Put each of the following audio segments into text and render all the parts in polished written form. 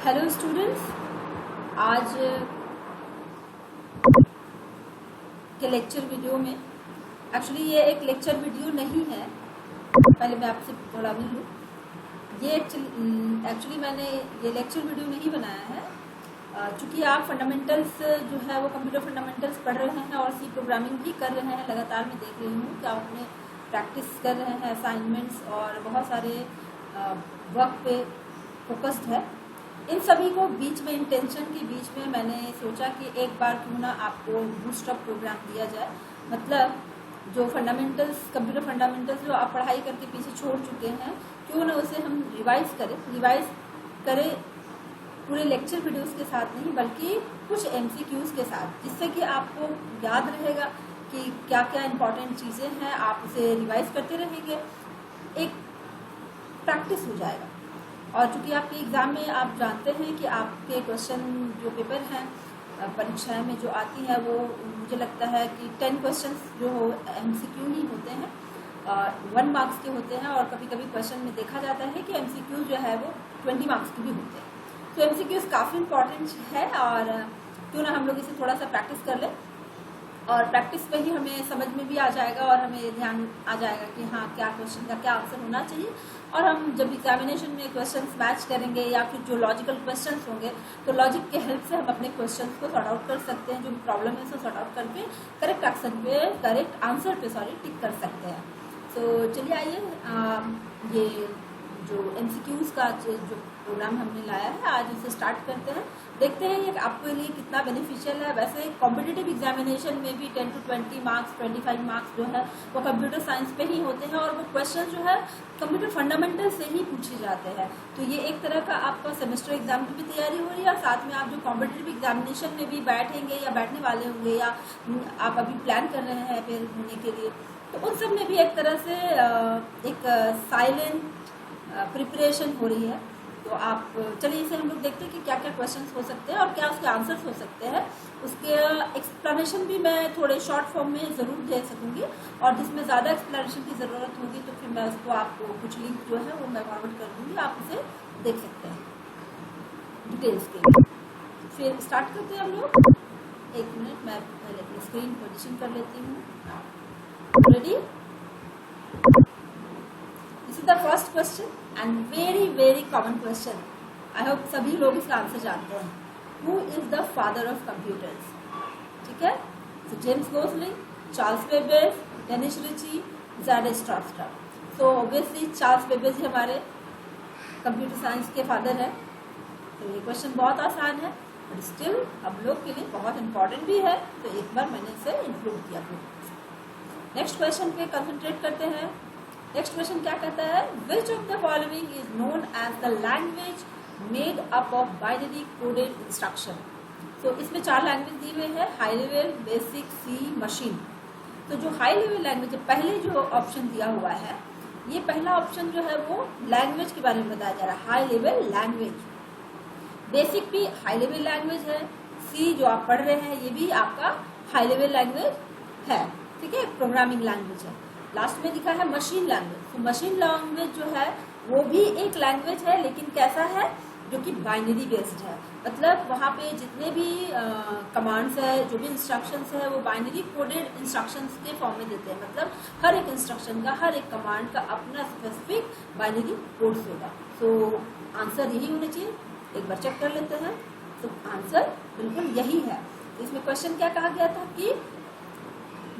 Hello students, आज के lecture video में एक्चुअली ये एक लेक्चर वीडियो नहीं है। पहले मैं आपसे थोड़ा मिल लूँ। ये एक्चुअली मैंने ये लेक्चर वीडियो नहीं बनाया है चूँकि आप फंडामेंटल्स जो है वो कंप्यूटर फंडामेंटल्स पढ़ रहे हैं और सी प्रोग्रामिंग भी कर रहे हैं। लगातार मैं देख रही हूँ कि आप अपने प्रैक्टिस कर रहे हैं, असाइनमेंट्स और बहुत सारे वर्क पे फोकस्ड है। इन सभी को बीच में, इंटेंशन के बीच में मैंने सोचा कि एक बार क्यों ना आपको बूस्टअप प्रोग्राम दिया जाए। मतलब जो फंडामेंटल्स, कंप्यूटर फंडामेंटल्स जो आप पढ़ाई करके पीछे छोड़ चुके हैं, क्यों ना उसे हम रिवाइज करें पूरे लेक्चर वीडियोस के साथ नहीं बल्कि कुछ MCQs के साथ, जिससे कि आपको याद रहेगा कि क्या क्या इम्पोर्टेंट चीज़ें हैं। आप उसे रिवाइज करते रहेंगे, एक प्रैक्टिस हो जाएगा। और चूँकि आपके एग्ज़ाम में आप जानते हैं कि आपके क्वेश्चन जो पेपर हैं परीक्षाएं में जो आती है वो मुझे लगता है कि 10 क्वेश्चंस जो हो MCQ ही होते हैं, 1 मार्क्स के होते हैं। और कभी कभी क्वेश्चन में देखा जाता है कि MCQ जो है वो 20 मार्क्स के भी होते हैं। तो MCQs काफ़ी इम्पॉर्टेंट है और क्यों ना हम लोग इसे थोड़ा सा प्रैक्टिस कर लें, और प्रैक्टिस पे ही हमें समझ में भी आ जाएगा और हमें ध्यान आ जाएगा कि हाँ क्या क्वेश्चन का क्या आंसर होना चाहिए। और हम जब एग्जामिनेशन में क्वेश्चंस मैच करेंगे या फिर जो लॉजिकल क्वेश्चंस होंगे तो लॉजिक के हेल्प से हम अपने क्वेश्चंस को सॉर्ट आउट कर सकते हैं। जो प्रॉब्लम है उसे सॉर्ट आउट करके करेक्ट आंसर पे टिक कर सकते हैं। सो चलिए आइए ये जो MCQs का जो प्रोग्राम हमने लाया है आज इसे स्टार्ट करते हैं। देखते हैं ये आपके लिए कितना बेनिफिशियल है। वैसे कॉम्पिटिटिव एग्जामिनेशन में भी 10 to 20 मार्क्स, 25 मार्क्स जो है वो कंप्यूटर साइंस पे ही होते हैं और वो क्वेश्चन जो है कंप्यूटर फंडामेंटल से ही पूछे जाते हैं। तो ये एक तरह का आपका सेमेस्टर एग्जाम की भी तैयारी हो रही है और साथ में आप जो कॉम्पिटिटिव एग्जामिनेशन में भी बैठेंगे या बैठने वाले होंगे या आप अभी प्लान कर रहे हैं फिर होने के लिए, तो उन सब में भी एक तरह से एक साइलेंट प्रिपरेशन हो रही है। तो आप चलिए इसे हम लोग देखते हैं कि क्या क्या क्वेश्चंस हो सकते हैं और क्या उसके आंसर्स हो सकते हैं। उसके एक्सप्लेनेशन भी मैं थोड़े शॉर्ट फॉर्म में ज़रूर दे सकूंगी और जिसमें ज़्यादा एक्सप्लेनेशन की ज़रूरत होगी तो फिर मैं उसको आपको कुछ लिंक जो है वो मैं फॉरवर्ड कर दूँगी, आप उसे देख सकते हैं डिटेल्स के लिए। फिर स्टार्ट करते हैं हम लोग। 1 मिनट, मैं पहले अपनी स्क्रीन पोजिशन कर लेती हूँ। Ready? This is the first question and very common question. I hope सभी लोग इसका आंसर जानते हैं। Who is the father of computers? ठीक है, तो James Gosling, Charles Babbage, Dennis Ritchie, Z Stroustrup. So obviously Charles Babbage हमारे computer science के फादर हैं। तो ये क्वेश्चन बहुत आसान है बट स्टिल हम लोग के लिए बहुत इंपॉर्टेंट भी है, तो एक बार मैंने इसे इंक्लूड किया। नेक्स्ट क्वेश्चन पे कंसंट्रेट करते हैं। नेक्स्ट क्वेश्चन क्या कहता है? Which of the following is known as the language made up of binary coded instruction? तो इसमें 4 लैंग्वेज दी हुई है, high level, basic, C, machine. तो जो हाई लेवल लैंग्वेज है, पहले जो ऑप्शन दिया हुआ है, ये पहला ऑप्शन जो है वो लैंग्वेज के बारे में बताया जा रहा है, हाई लेवल लैंग्वेज। बेसिक भी हाई लेवल लैंग्वेज है, सी जो आप पढ़ रहे हैं ये भी आपका हाई लेवल लैंग्वेज है। ठीक है, प्रोग्रामिंग लैंग्वेज है। लास्ट में दिखा है मशीन लैंग्वेज। तो मशीन लैंग्वेज जो है वो भी एक लैंग्वेज है, लेकिन कैसा है? जो कि बाइनरी बेस्ड है। मतलब वहाँ पे जितने भी कमांड्स है, जो भी इंस्ट्रक्शंस है, वो बाइनरी कोडेड इंस्ट्रक्शंस के फॉर्म में देते हैं। मतलब हर एक इंस्ट्रक्शन का, हर एक कमांड का अपना स्पेसिफिक बाइनरी कोड्स होगा। तो आंसर यही होना चाहिए। एक बार चेक कर लेते हैं। तो आंसर बिल्कुल यही है। तो इसमें क्वेश्चन क्या कहा गया था कि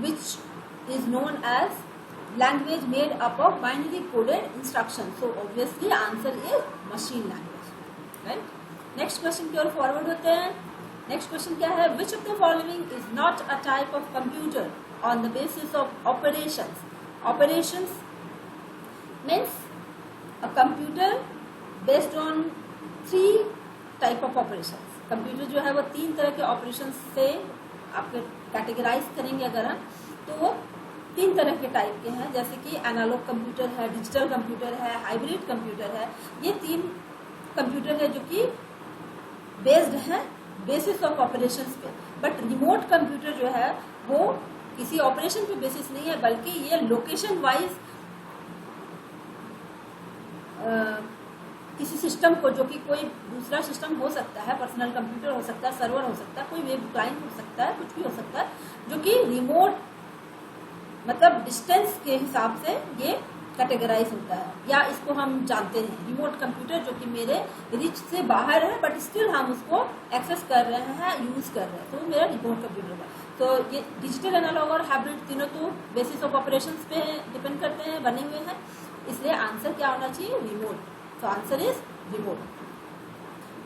which is known as language made up of binary coded instructions. So obviously answer is machine language. Right? Next question की ओर फॉरवर्ड होते हैं। नेक्स्ट क्वेश्चन क्या है? Which of the following is not a type of computer on the basis of operations? Operations means a computer based on 3 type of operations. Computer जो है वो 3 तरह के ऑपरेशंस से आपके कैटेगराइज करेंगे अगर हम, तो वो 3 तरह के टाइप के हैं। जैसे कि एनालॉग कंप्यूटर है, डिजिटल कंप्यूटर है, हाइब्रिड कंप्यूटर है। ये 3 कंप्यूटर है जो कि बेस्ड है बेसिस ऑफ ऑपरेशंस पे। बट रिमोट कंप्यूटर जो है वो किसी ऑपरेशन पे बेसिस नहीं है, बल्कि ये लोकेशन वाइज किसी सिस्टम को, जो कि कोई दूसरा सिस्टम हो सकता है, पर्सनल कंप्यूटर हो सकता है, सर्वर हो सकता है, कोई वेब क्लाइंट हो सकता है, कुछ भी हो सकता है, जो कि रिमोट मतलब डिस्टेंस के हिसाब से ये कैटेगराइज होता है, या इसको हम जानते हैं रिमोट कंप्यूटर, जो कि मेरे रिच से बाहर है बट स्टिल हम उसको एक्सेस कर रहे हैं, यूज़ कर रहे हैं, तो मेरा रिमोट कंप्यूटर है। तो ये डिजिटल, एनालॉग और हाइब्रिड तीनों तो बेसिस ऑफ ऑपरेशंस पे डिपेंड करते हैं, बने हुए हैं, इसलिए आंसर क्या होना चाहिए? रिमोट। तो answer is remote.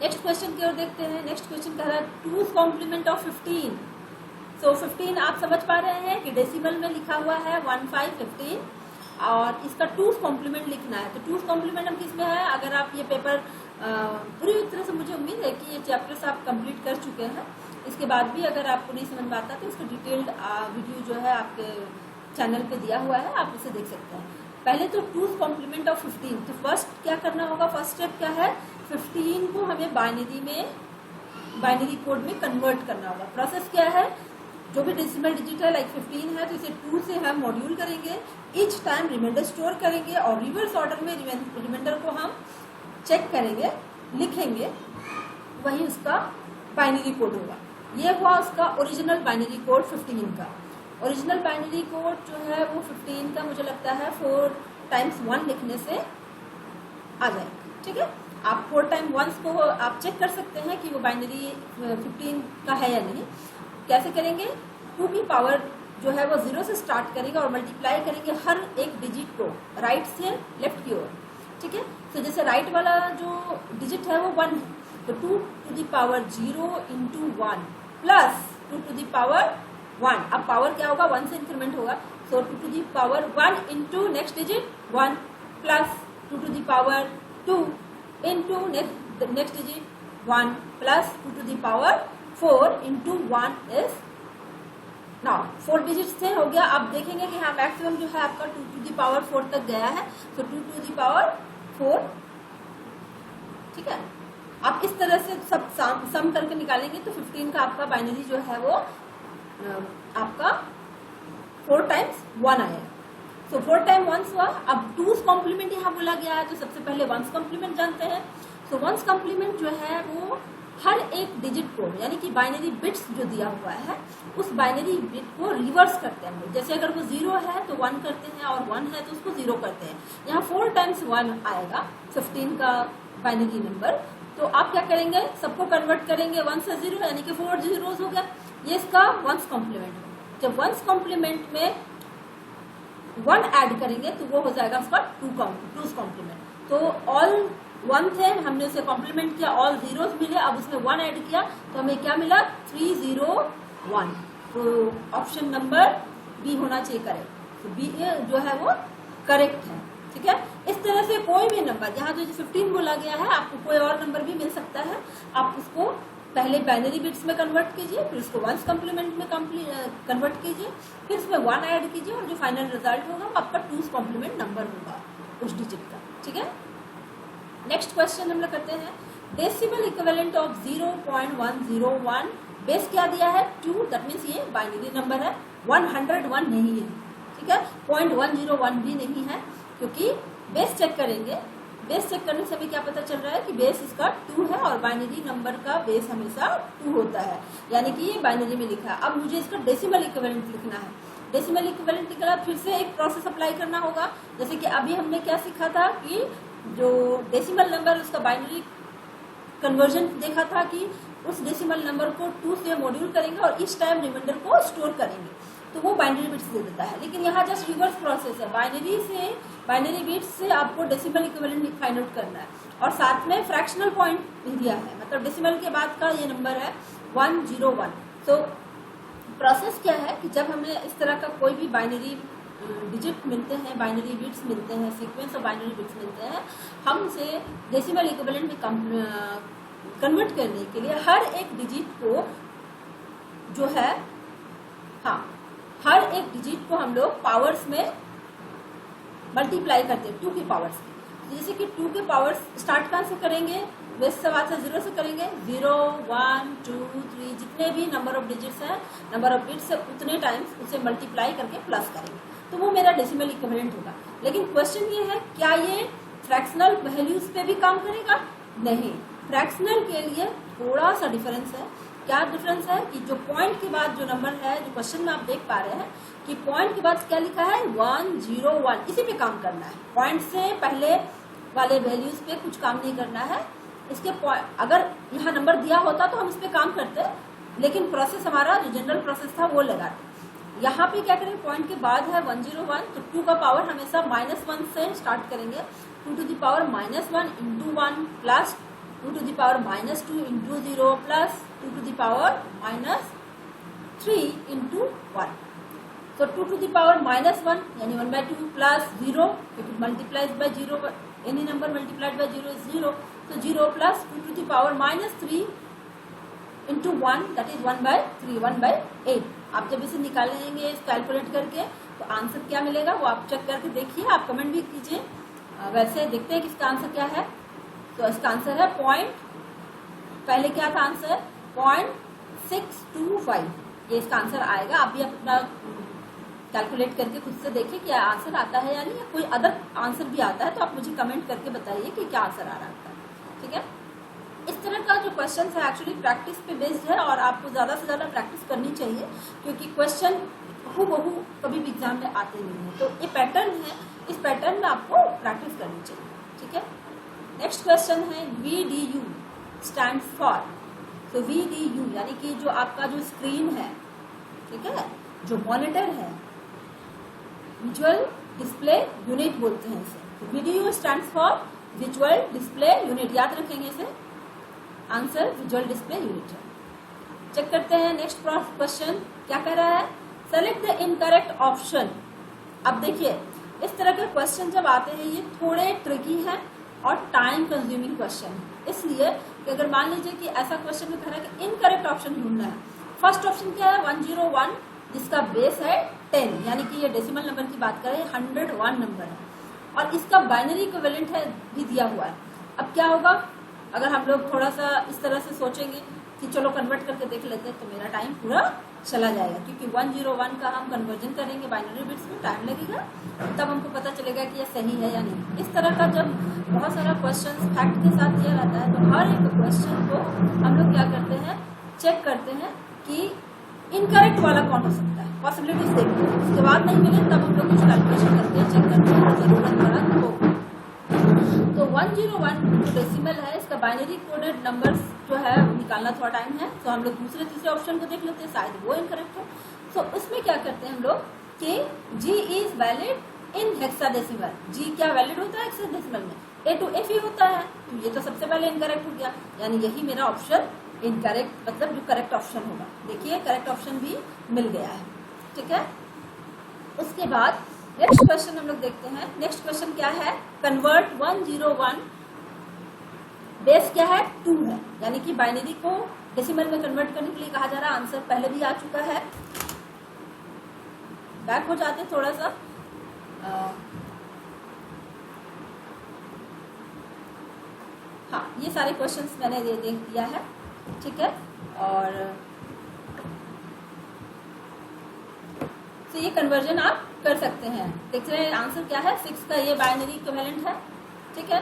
Next question की ओर देखते हैं। नेक्स्ट क्वेश्चन कह रहा है 2's कॉम्प्लीमेंट ऑफ 15। सो 15 आप समझ पा रहे हैं कि डेसिमल में लिखा हुआ है 1515, और इसका 2's कॉम्प्लीमेंट लिखना है। तो 2's कॉम्प्लीमेंट हम किस में है? अगर आप ये पेपर पूरी तरह से, मुझे उम्मीद है कि ये चैप्टर्स आप कंप्लीट कर चुके हैं, इसके बाद भी अगर आपको नहीं समझ में आता तो इसका डिटेल्ड वीडियो जो है आपके चैनल पे दिया हुआ है, आप उसे देख सकते हैं। पहले तो 2's कॉम्प्लीमेंट ऑफ 15, तो फर्स्ट क्या करना होगा? फर्स्ट स्टेप क्या है? 15 को हमें बाइनरी कोड में कन्वर्ट करना होगा। प्रोसेस क्या है? जो भी डेसिमल डिजिट है लाइक 15 है, तो इसे 2 से हम मॉड्यूल करेंगे, ईच टाइम रिमाइंडर स्टोर करेंगे, और रिवर्स ऑर्डर में रिमाइंडर को हम चेक करेंगे, लिखेंगे, वही उसका बाइनरी कोड होगा। ये हुआ उसका ओरिजिनल बाइनरी कोड 15 का। ओरिजिनल बाइनरी कोड जो है वो 15 का मुझे लगता है 4 टाइम्स 1 लिखने से आ जाएगा। ठीक है, आप 4 टाइम 1 को आप चेक कर सकते हैं कि वो बाइनरी 15 का है या नहीं। कैसे करेंगे? 2 की पावर जो है वो 0 से स्टार्ट करेंगे और मल्टीप्लाई करेंगे हर एक डिजिट को राइट से लेफ्ट की ओर। ठीक है, तो जैसे राइट वाला जो डिजिट है वो 1 है, तो 2 to the power 0 into 1 plus 2 to the power 1। अब पावर क्या होगा? 1 से इंक्रीमेंट होगा, so 2 to the power 1 into next digit 1 plus 2 to the power 2 into next digit 1 plus 2 to the power 4 into 1 is now 4 digit से हो गया। अब देखेंगे कि हाँ मैक्सिमम जो है आपका 2 टू द पावर 4 तक गया है, तो 2 टू द पावर 4। ठीक है, आप इस तरह से सब सम करके निकालेंगे तो 15 का आपका बाइनरी जो है वो आपका 4 टाइम्स 1 आएगा। सो 4 टाइम 1 हुआ। अब 2's कॉम्प्लीमेंट यहाँ बोला गया है, तो सबसे पहले 1's कॉम्प्लीमेंट जानते हैं। सो 1's कॉम्प्लीमेंट जो है वो हर एक डिजिट को, यानी कि बाइनरी बिट्स जो दिया हुआ है, उस बाइनरी बिट को रिवर्स करते हैं। जैसे अगर वो 0 है तो 1 करते हैं, और 1 है तो उसको 0 करते हैं। यहाँ 4 टाइम्स 1 आएगा 15 का बाइनरी नंबर। तो आप क्या करेंगे? सबको कन्वर्ट करेंगे 1 से 0, यानी कि 4 जीरोस हो गया। ये इसका 1's कॉम्प्लीमेंट। जब 1's कॉम्प्लीमेंट में 1 ऐड करेंगे तो वो हो जाएगा उसका 2's कॉम्प्लीमेंट। तो ऑल 1 थे, हमने उसे कॉम्प्लीमेंट किया, ऑल जीरोस मिले, अब उसमें 1 ऐड किया तो हमें क्या मिला? 301। तो ऑप्शन नंबर बी होना चाहिए करेक्ट। तो बी जो है वो करेक्ट है। ठीक है, इस तरह से कोई भी नंबर, यहाँ जो 15 बोला गया है, आपको कोई और नंबर भी मिल सकता है, आप उसको पहले बाइनरी बिट्स में कन्वर्ट कीजिए, फिर उसको 1's कॉम्प्लीमेंट में कन्वर्ट कीजिए, फिर उसमें 1 ऐड कीजिए, और जो फाइनल रिजल्ट होगा वो आपका 2's कॉम्प्लीमेंट नंबर होगा उस डिजिट का। ठीक है, नेक्स्ट क्वेश्चन हम लोग करते हैं। डेसिमल इक्विवेलेंट ऑफ 0.101, बेस क्या दिया है? 2, दैट मीन्स ये बाइनरी नंबर है, 101 नहीं है। ठीक है, 0.101 भी नहीं है, क्योंकि बेस चेक करेंगे। बेस चेक करने से हमें क्या पता चल रहा है कि बेस इसका 2 है, और बाइनरी नंबर का बेस हमेशा 2 होता है, यानी कि ये बाइनरी में लिखा है। अब मुझे इसका डेसिमल इक्विवेलेंट लिखना है। डेसिमल इक्विवेलेंट निकला, फिर से एक प्रोसेस अप्लाई करना होगा। जैसे कि अभी हमने क्या सीखा था कि जो डेसिमल नंबर उसका बाइनरी कन्वर्जन देखा था कि उस डेसिमल नंबर को 2 से मॉड्यूल करेंगे और इस टाइम रिमाइंडर को स्टोर करेंगे, तो वो बाइनरी बिट्स दे देता है। लेकिन यहाँ जस्ट रिवर्स प्रोसेस है, बाइनरी बिट्स से आपको डेसिमल इक्विवेलेंट फाइंड आउट करना है, और साथ में फ्रैक्शनल पॉइंट भी दिया है, मतलब डेसिमल के बाद का ये नंबर है 101। तो प्रोसेस क्या है कि जब हमें इस तरह का कोई भी बाइनरी डिजिट मिलते हैं, बाइनरी बिट्स मिलते हैं, सीक्वेंस ऑफ बाइनरी बिट्स मिलते हैं, हम उसे डेसिमल इक्विवेलेंट में कन्वर्ट करने के लिए हर एक डिजिट को जो है, हर एक डिजिट को हम लोग पावर्स में मल्टीप्लाई करते हैं 2 की पावर्स में। जैसे कि 2 के पावर्स स्टार्ट कहाँ से करेंगे? बेस से बात है 0 से करेंगे। 0, 1, 2, 3 जितने भी नंबर ऑफ डिजिट्स हैं, नंबर ऑफ बिट्स है, उतने टाइम्स उसे मल्टीप्लाई करके प्लस करेंगे, तो वो मेरा डेसिमल इक्विवेलेंट होगा। लेकिन क्वेश्चन ये है, क्या ये फ्रैक्शनल वैल्यूज पे भी काम करेगा? नहीं, फ्रैक्शनल के लिए थोड़ा सा डिफरेंस है। क्या डिफरेंस है कि जो पॉइंट के बाद जो नंबर है, जो क्वेश्चन में आप देख पा रहे हैं कि पॉइंट के बाद क्या लिखा है 101, इसी पे काम करना है। पॉइंट से पहले वाले वैल्यूज पे कुछ काम नहीं करना है। इसके अगर यहाँ नंबर दिया होता तो हम इस पे काम करते, लेकिन प्रोसेस हमारा जो जनरल प्रोसेस था वो लगाते। यहाँ पे क्या करें, पॉइंट के बाद है 101, तो 2 का पावर हमेशा -1 से स्टार्ट करेंगे। 2 to the power -1 into 1 plus 2 to the power -2 into 0 plus 2 to the power -3 into 1. So 2 to the power -1 यानी 1/2 plus 0, if it multiplies by 0, any number multiplied by 0 is 0. So 0 plus 2 to the power -3 into 1, that is 1/3, 1/8. आप जब इसे निकालेंगे calculate करके तो answer क्या मिलेगा वो आप चेक करके देखिए, आप कमेंट भी कीजिए। वैसे देखते हैं कि इसका आंसर क्या है। तो इसका आंसर है पहले क्या था आंसर 0.625, ये इसका आंसर आएगा। आप भी अपना कैलकुलेट करके खुद से देखिए क्या आंसर आता है या नहीं, या कोई अदर आंसर भी आता है तो आप मुझे कमेंट करके बताइए कि क्या आंसर आ रहा है। ठीक है, इस तरह का जो क्वेश्चन है एक्चुअली प्रैक्टिस पे बेस्ड है और आपको ज़्यादा से ज़्यादा प्रैक्टिस करनी चाहिए, क्योंकि क्वेश्चन हूबहू कभी भी एग्जाम में आते नहीं है। तो ये पैटर्न है, इस पैटर्न में आपको प्रैक्टिस करनी चाहिए। ठीक है, नेक्स्ट क्वेश्चन है VDU स्टैंड फॉर। तो VDU यानी कि जो आपका जो स्क्रीन है, ठीक है, जो मॉनिटर है, विजुअल डिस्प्ले यूनिट बोलते हैं इसे। तो VDU stand for visual display unit, याद रखेंगे इसे। आंसर विजुअल डिस्प्ले यूनिट है। चेक करते हैं नेक्स्ट क्वेश्चन क्या कह रहा है, सेलेक्ट द इनकरेक्ट ऑप्शन। अब देखिए इस तरह के क्वेश्चन जब आते हैं ये थोड़े ट्रिकी हैं और टाइम कंज्यूमिंग क्वेश्चन है, इसलिए कि अगर मान लीजिए कि ऐसा क्वेश्चन में कह रहा है कि इनकरेक्ट ऑप्शन ढूंढना है। फर्स्ट ऑप्शन क्या है 101, जिसका बेस है 10, यानी कि ये डेसिमल नंबर की बात करें 101 नंबर है और इसका बाइनरी इक्विवेलेंट है भी दिया हुआ है। अब क्या होगा अगर हम लोग थोड़ा सा इस तरह से सोचेंगे कि चलो कन्वर्ट करके देख लेते हैं, तो मेरा टाइम पूरा चला जाएगा, क्योंकि 101 का हम कन्वर्जन करेंगे बाइनरी बिट्स में, टाइम लगेगा, तब हमको पता चलेगा कि ये सही है या नहीं। इस तरह का जब बहुत सारा क्वेश्चन फैक्ट के साथ दिया रहता है तो हर एक क्वेश्चन को हम लोग क्या करते हैं, चेक करते हैं कि इनकरेक्ट वाला कौन हो सकता है, पॉसिबिलिटीज देखते हैं। उसके बाद नहीं मिले तब हम लोग कुछ कैलकुलेशन करते हैं, चेक करते हैं जरूरत पड़ा तो 101 जो डेसिमल है इसका बाइनरी कोडेड नंबर्स जो है निकालना थोड़ा टाइम है, तो हम लोग दूसरे तीसरे ऑप्शन को देख लेते हैं, शायद वो इनकरेक्ट है। तो उसमें क्या करते हैं हम लोग कि G is valid in hexadecimal. G क्या वैलिड होता है हेक्साडेसिमल में, A to F ही होता है, तो ये तो सबसे पहले इनकरेक्ट हो गया, यानी यही मेरा ऑप्शन इनकरेक्ट, मतलब जो करेक्ट ऑप्शन होगा। देखिए करेक्ट ऑप्शन भी मिल गया है। ठीक है, उसके बाद नेक्स्ट क्वेश्चन हम लोग देखते हैं। नेक्स्ट क्वेश्चन क्या है, कन्वर्ट 101, बेस क्या है 2 है, यानी कि बाइनरी को डेसिमल में कन्वर्ट करने के लिए कहा जा रहा है। आंसर पहले भी आ चुका है, बैक हो जाते थोड़ा सा। हाँ, ये सारे क्वेश्चंस मैंने देख दिया है। ठीक है, और तो ये कन्वर्जन आप कर सकते हैं। देख रहे हैं आंसर क्या है 6 का, ये बाइनरी इक्विवेलेंट है। ठीक है,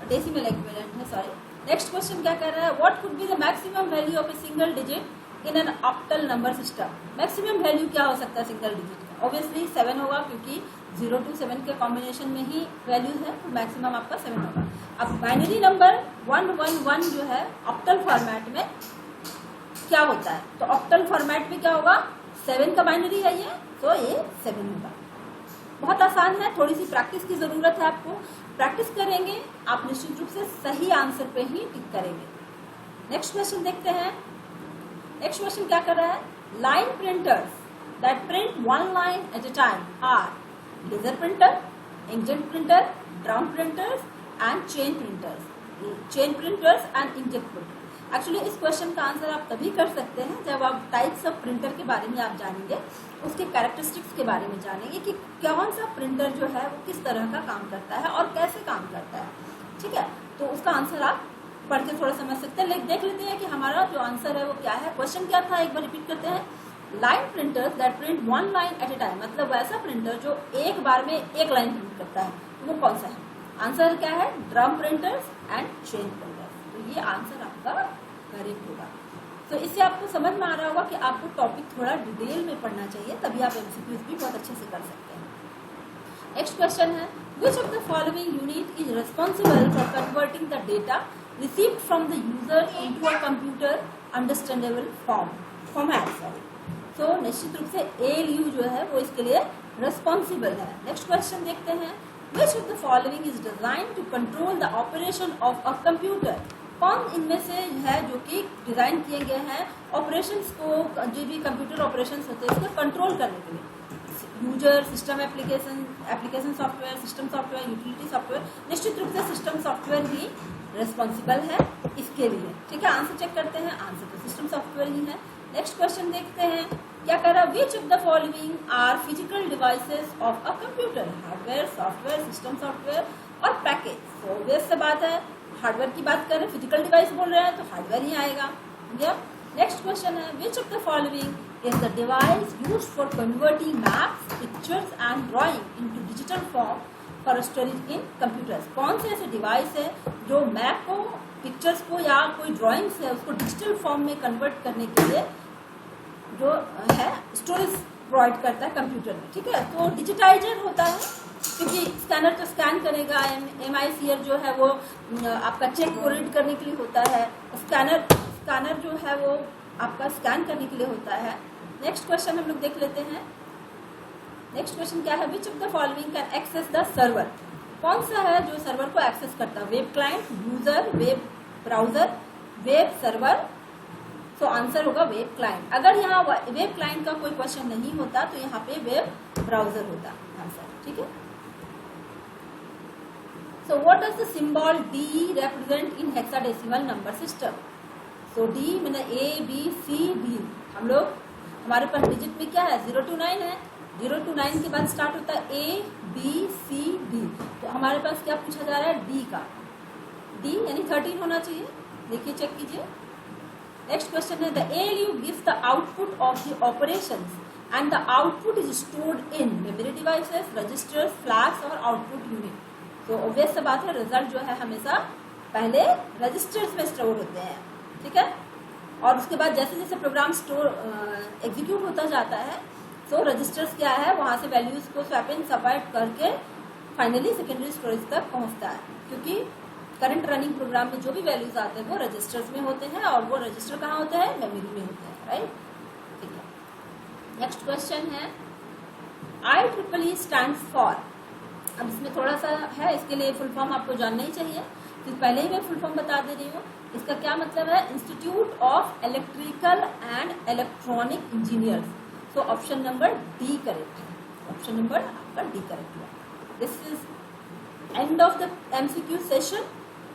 डेसिमल इक्विवेलेंट है, सॉरी। नेक्स्ट क्वेश्चन क्या कर रहा है, what could be the maximum value of a single digit in an octal number system. Maximum value क्या हो सकता है सिंगल डिजिट का, ऑब्वियसली 7 होगा, क्योंकि 0 to 7 के कॉम्बिनेशन में ही वैल्यूज है, तो मैक्सिमम आपका 7 होगा। अब बाइनरी नंबर 111 जो है ऑक्टल फॉर्मेट में क्या होता है, तो ऑक्टल फॉर्मेट में क्या होगा 7 का बाइनरी है ये, तो ये 7 होगा। बहुत आसान है, थोड़ी सी प्रैक्टिस की जरूरत है आपको। प्रैक्टिस करेंगे आप निश्चित रूप से सही आंसर पे ही टिक करेंगे। नेक्स्ट क्वेश्चन देखते हैं। नेक्स्ट क्वेश्चन क्या कर रहा है, line printers that print 1 line at a time or laser printer, inkjet printer, drum printers and chain printers. Chain printers and inkjet printer. Actually इस क्वेश्चन का आंसर आप तभी कर सकते हैं जब आप टाइप्स ऑफ प्रिंटर के बारे में आप जानेंगे, उसके कैरेक्टरिस्टिक्स के बारे में जानेंगे कि कौन सा प्रिंटर जो है वो किस तरह का काम करता है और कैसे काम करता है। ठीक है, तो उसका आंसर आप पढ़ के थोड़ा समझ सकते हैं। लेकिन देख लेते हैं कि हमारा जो आंसर है वो क्या है। क्वेश्चन क्या था, एक बार रिपीट करते हैं। Line printers that print one line at A time, मतलब वैसा प्रिंटर जो एक बार में एक लाइन प्रिंट करता है, तो वो कौन सा है? आंसर क्या है? Drum printers and chain printers. तो ये आंसर आपका करेक्ट होगा। तो इससे आपको समझ में आ रहा होगा कि आपको टॉपिक थोड़ा डिटेल में पढ़ना चाहिए, तभी आप एमसीक्यूज भी बहुत अच्छे से कर सकते हैं। नेक्स्ट क्वेश्चन है, which of the following unit is responsible for converting the data received from the user into a computer understandable format? तो निश्चित रूप से ALU जो है वो इसके लिए responsible है। नेक्स्ट क्वेश्चन देखते हैं, which of the following is designed to control the operation of a computer? कौन इनमें से है जो कि डिजाइन किए गए हैं ऑपरेशंस को, जो भी कंप्यूटर ऑपरेशंस होते हैं उसको कंट्रोल करने के लिए? User, system application software, system software, utility software. निश्चित रूप से सिस्टम सॉफ्टवेयर ही रिस्पॉन्सिबल है इसके लिए। ठीक है, आंसर चेक करते हैं, आंसर तो सिस्टम सॉफ्टवेयर ही है। नेक्स्ट क्वेश्चन देखते हैं, क्या कह रहा है? Which of the following are physical devices of a computer? Hardware, software, system software और पैकेज। तो ऑब्वियस से बात है, हार्डवेयर की बात करें, फिजिकल डिवाइस बोल रहे हैं तो हार्डवेयर ही आएगा। नेक्स्ट क्वेश्चन है, which of the following is the device used for converting maps, pictures and drawing into digital form for storage in computers? कौन से ऐसे डिवाइस है जो मैप को, पिक्चर्स को या कोई ड्राइंग्स है उसको डिजिटल फॉर्म में कन्वर्ट करने के लिए जो है स्टोरेज प्रोवाइड करता है कंप्यूटर में? ठीक है, तो डिजिटाइजर होता है, क्योंकि स्कैनर तो स्कैन करेगा, MICR जो है वो आपका चेक को रीड करने के लिए होता है, स्कैनर जो है वो आपका स्कैन करने के लिए होता है। नेक्स्ट क्वेश्चन हम लोग देख लेते हैं। नेक्स्ट क्वेश्चन क्या है? Which of the following can access the server? कौन सा है जो सर्वर को एक्सेस करता है? Web client, user, web browser, web server. तो आंसर होगा वेब क्लाइंट। अगर यहाँ वेब क्लाइंट का कोई क्वेश्चन नहीं होता तो यहाँ पे वेब ब्राउजर होता आंसर। ठीक है, so what does the symbol D represent in hexadecimal number system? तो D मैंने ABCD, हम लोग हमारे पास डिजिट में क्या है? 0 to 9 है। 0 to 9 के बाद स्टार्ट होता है ABCD। तो हमारे पास क्या पूछा जा रहा है? D का। D यानी 13 होना चाहिए। देखिए, चेक कीजिए। नेक्स्ट क्वेश्चन है, the ALU gives the output of the operations and the output is stored in memory devices, registers, flags और आउटपुट यूनिट। तो ऑब्वियस सा बात है, रिजल्ट जो है हमेशा पहले रजिस्टर्स में स्टोर होते हैं। ठीक है, और उसके बाद जैसे जैसे प्रोग्राम एग्जीक्यूट होता जाता है तो रजिस्टर्स क्या है, वहां से वैल्यूज को स्वैप इन स्वैप करके फाइनली सेकेंडरी स्टोरेज तक पहुंचता है, क्योंकि करंट रनिंग प्रोग्राम में जो भी वैल्यूज आते हैं वो रजिस्टर्स में होते हैं, और वो रजिस्टर कहाँ होते हैं? मेमोरी में होते हैं। राइट, ठीक है। नेक्स्ट क्वेश्चन है, IEEE स्टैंड्स फॉर। अब इसमें थोड़ा सा है, इसके लिए फुल फॉर्म आपको जानना ही चाहिए, तो पहले ही मैं फुल फॉर्म बता दे रही हूँ। इसका क्या मतलब है? Institute of electrical and electronic engineers. तो ऑप्शन नंबर D करेक्ट है। ऑप्शन नंबर आपका D करेक्ट है। This is end of the MCQ session.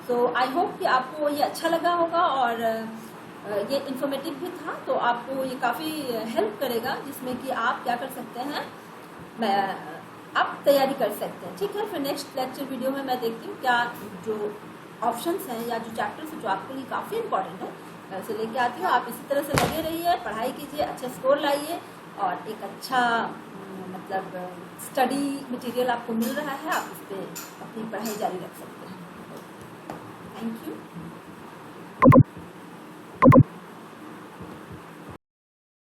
तो आई होप कि आपको ये अच्छा लगा होगा और ये इन्फॉर्मेटिव भी था, तो आपको ये काफ़ी हेल्प करेगा, जिसमें कि आप क्या कर सकते हैं, आप तैयारी कर सकते हैं। ठीक है, फिर नेक्स्ट लेक्चर वीडियो में मैं देखती हूँ क्या जो ऑप्शंस हैं या जो चैप्टर्स हैं जो आपके लिए काफ़ी इंपॉर्टेंट है, मैं उसे लेके आती हूँ। आप इसी तरह से लगे रहिए, पढ़ाई कीजिए, अच्छे स्कोर लाइए और एक अच्छा मतलब स्टडी मटेरियल आपको मिल रहा है, आप इस पर अपनी पढ़ाई जारी रख सकते हैं। Thank you.